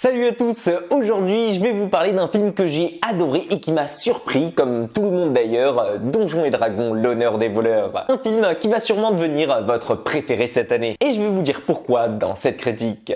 Salut à tous, aujourd'hui je vais vous parler d'un film que j'ai adoré et qui m'a surpris, comme tout le monde d'ailleurs, Donjons et Dragons, l'honneur des voleurs. Un film qui va sûrement devenir votre préféré cette année. Et je vais vous dire pourquoi dans cette critique.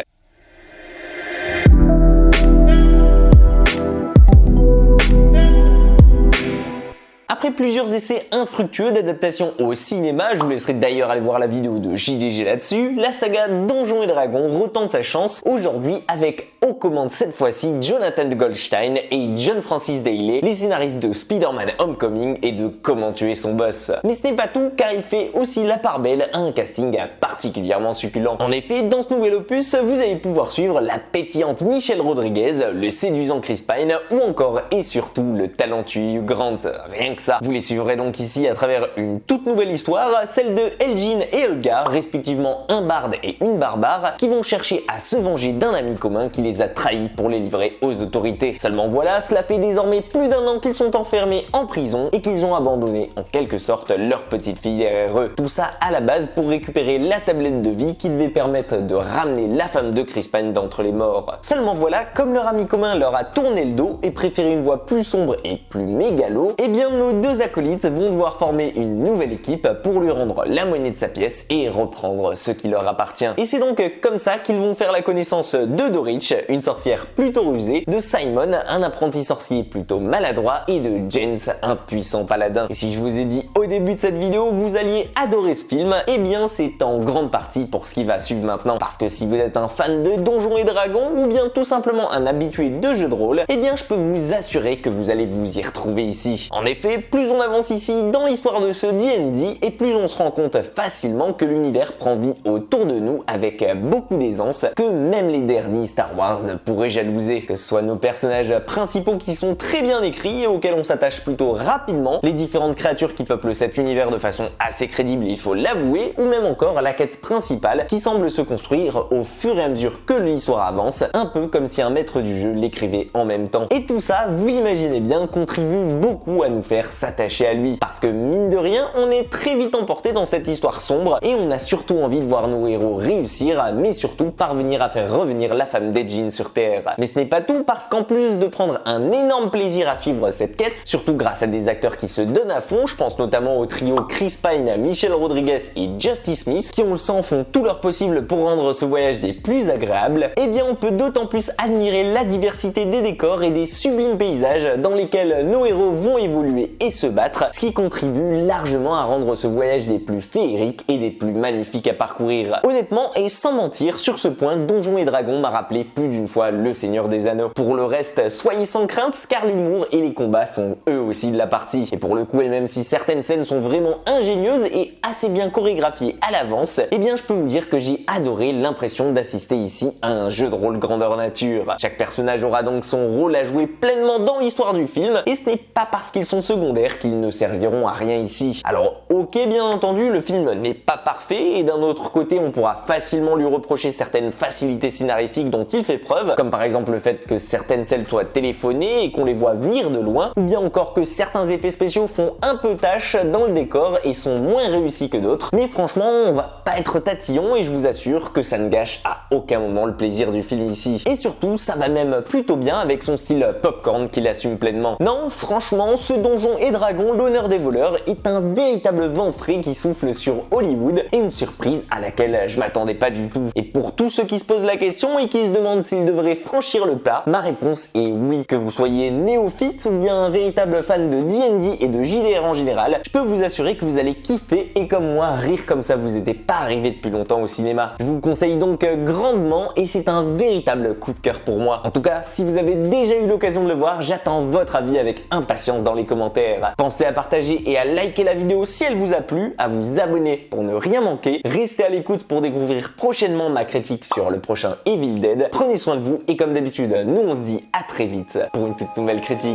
Après plusieurs essais infructueux d'adaptation au cinéma, je vous laisserai d'ailleurs aller voir la vidéo de JDG là-dessus, la saga Donjons et Dragons retente sa chance aujourd'hui avec aux commandes cette fois-ci Jonathan Goldstein et John Francis Daley, les scénaristes de Spider-Man Homecoming et de Comment tuer son boss. Mais ce n'est pas tout car il fait aussi la part belle à un casting particulièrement succulent. En effet, dans ce nouvel opus, vous allez pouvoir suivre la pétillante Michelle Rodriguez, le séduisant Chris Pine ou encore et surtout le talentueux Hugh Grant. Rien que ça. Vous les suivrez donc ici à travers une toute nouvelle histoire, celle de Elgin et Olga, respectivement un barde et une barbare, qui vont chercher à se venger d'un ami commun qui les a trahis pour les livrer aux autorités. Seulement voilà, cela fait désormais plus d'un an qu'ils sont enfermés en prison et qu'ils ont abandonné en quelque sorte leur petite fille derrière eux. Tout ça à la base pour récupérer la tablette de vie qui devait permettre de ramener la femme de Chris Pine d'entre les morts. Seulement voilà, comme leur ami commun leur a tourné le dos et préféré une voie plus sombre et plus mégalo, eh bien nos deux acolytes vont devoir former une nouvelle équipe pour lui rendre la monnaie de sa pièce et reprendre ce qui leur appartient. Et c'est donc comme ça qu'ils vont faire la connaissance de Dorich, une sorcière plutôt rusée, de Simon, un apprenti sorcier plutôt maladroit, et de James, un puissant paladin. Et si je vous ai dit au début de cette vidéo que vous alliez adorer ce film, eh bien c'est en grande partie pour ce qui va suivre maintenant. Parce que si vous êtes un fan de Donjons et Dragons ou bien tout simplement un habitué de jeux de rôle, eh bien je peux vous assurer que vous allez vous y retrouver ici. En effet, plus on avance ici dans l'histoire de ce D&D et plus on se rend compte facilement que l'univers prend vie autour de nous avec beaucoup d'aisance que même les derniers Star Wars pourraient jalouser. Que ce soit nos personnages principaux qui sont très bien écrits et auxquels on s'attache plutôt rapidement, les différentes créatures qui peuplent cet univers de façon assez crédible, il faut l'avouer, ou même encore la quête principale qui semble se construire au fur et à mesure que l'histoire avance, un peu comme si un maître du jeu l'écrivait en même temps. Et tout ça, vous l'imaginez bien, contribue beaucoup à nous faire s'attacher à lui. Parce que mine de rien, on est très vite emporté dans cette histoire sombre et on a surtout envie de voir nos héros réussir, mais surtout parvenir à faire revenir la femme d'Elgin sur Terre. Mais ce n'est pas tout, parce qu'en plus de prendre un énorme plaisir à suivre cette quête, surtout grâce à des acteurs qui se donnent à fond, je pense notamment au trio Chris Pine, Michelle Rodriguez et Justice Smith, qui on le sent font tout leur possible pour rendre ce voyage des plus agréables, et bien on peut d'autant plus admirer la diversité des décors et des sublimes paysages dans lesquels nos héros vont évoluer et se battre, ce qui contribue largement à rendre ce voyage des plus féeriques et des plus magnifiques à parcourir. Honnêtement et sans mentir, sur ce point, Donjons et Dragons m'a rappelé plus d'une fois le Seigneur des Anneaux. Pour le reste, soyez sans crainte car l'humour et les combats sont eux aussi de la partie. Et pour le coup, et même si certaines scènes sont vraiment ingénieuses et assez bien chorégraphiées à l'avance, eh bien je peux vous dire que j'ai adoré l'impression d'assister ici à un jeu de rôle grandeur nature. Chaque personnage aura donc son rôle à jouer pleinement dans l'histoire du film, et ce n'est pas parce qu'ils sont secondaires qu'ils ne serviront à rien ici. Alors ok, bien entendu, le film n'est pas parfait et d'un autre côté on pourra facilement lui reprocher certaines facilités scénaristiques dont il fait preuve, comme par exemple le fait que certaines scènes soient téléphonées et qu'on les voit venir de loin, ou bien encore que certains effets spéciaux font un peu tâche dans le décor et sont moins réussis que d'autres. Mais franchement, on va pas être tatillon et je vous assure que ça ne gâche à aucun moment le plaisir du film ici. Et surtout, ça va même plutôt bien avec son style popcorn qu'il assume pleinement. Non, franchement, ce Donjons et Dragons, l'honneur des voleurs, est un véritable vent frais qui souffle sur Hollywood et une surprise à laquelle je m'attendais pas du tout. Et pour tous ceux qui se posent la question et qui se demandent s'ils devraient franchir le pas, ma réponse est oui. Que vous soyez néophyte ou bien un véritable fan de D&D et de JDR en général, je peux vous assurer que vous allez kiffer et comme moi rire comme ça vous n'était pas arrivé depuis longtemps au cinéma. Je vous le conseille donc grandement et c'est un véritable coup de cœur pour moi. En tout cas, si vous avez déjà eu l'occasion de le voir, j'attends votre avis avec impatience dans les commentaires. Pensez à partager et à liker la vidéo si elle vous a plu, à vous abonner pour ne rien manquer, restez à l'écoute pour découvrir prochainement ma critique sur le prochain Evil Dead. Prenez soin de vous et comme d'habitude, nous on se dit à très vite pour une toute nouvelle critique.